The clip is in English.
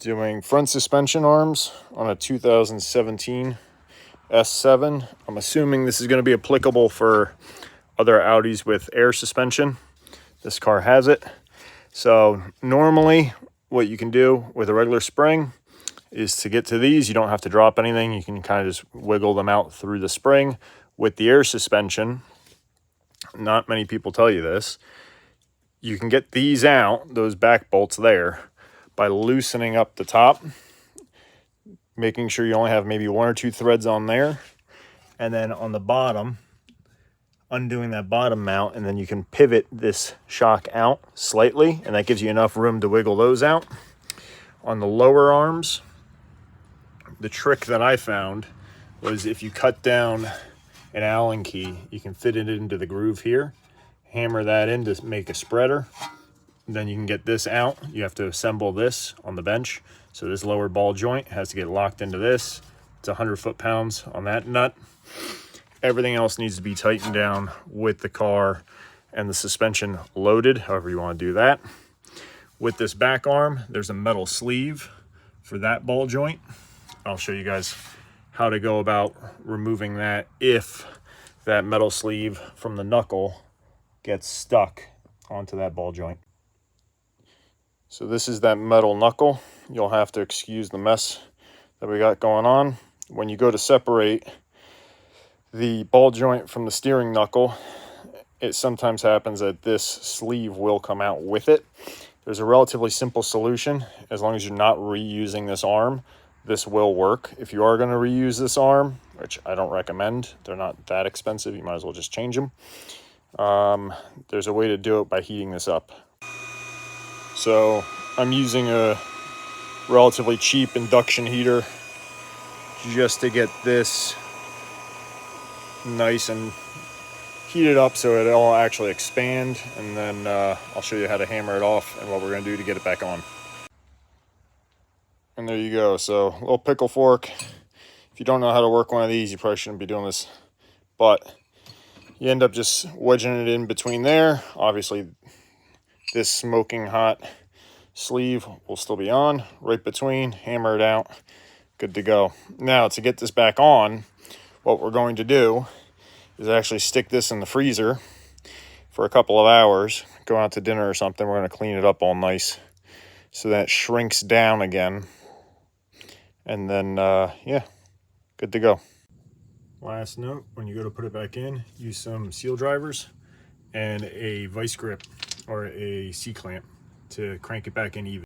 Doing front suspension arms on a 2017 S7. I'm assuming this is going to be applicable for other Audis with air suspension. This car has it. So normally what you can do with a regular spring is to get to these, you don't have to drop anything. You can kind of just wiggle them out through the spring. With the air suspension, not many people tell you this, you can get these out, those back bolts there, by loosening up the top, making sure you only have maybe 1 or 2 threads on there, and then on the bottom, undoing that bottom mount, and then you can pivot this shock out slightly, and that gives you enough room to wiggle those out. On the lower arms, the trick that I found was if you cut down an Allen key, you can fit it into the groove here, hammer that in to make a spreader. Then you can get this out. You have to assemble this on the bench. So this lower ball joint has to get locked into this. It's 100 foot-pounds on that nut. Everything else needs to be tightened down with the car and the suspension loaded, however you want to do that. With this back arm, there's a metal sleeve for that ball joint. I'll show you guys how to go about removing that if that metal sleeve from the knuckle gets stuck onto that ball joint. So this is that metal knuckle. You'll have to excuse the mess that we got going on. When you go to separate the ball joint from the steering knuckle, it sometimes happens that this sleeve will come out with it. There's a relatively simple solution. As long as you're not reusing this arm, this will work. If you are going to reuse this arm, which I don't recommend, they're not that expensive, you might as well just change them. There's a way to do it by heating this up. So I'm using a relatively cheap induction heater just to get this nice and heated up so it'll actually expand, and then I'll show you how to hammer it off and what we're going to do to get it back on. And there you go. So a little pickle fork. If you don't know how to work one of these, you probably shouldn't be doing this, but you end up just wedging it in between there. Obviously this smoking hot sleeve will still be on right between. Hammer it out, good to go. Now to get this back on, what we're going to do is actually stick this in the freezer for a couple of hours. Go out to dinner or something, we're going to clean it up all nice so that it shrinks down again, and then yeah, good to go. Last note, when you go to put it back in, use some seal drivers and a vice grip or a C-clamp to crank it back in even.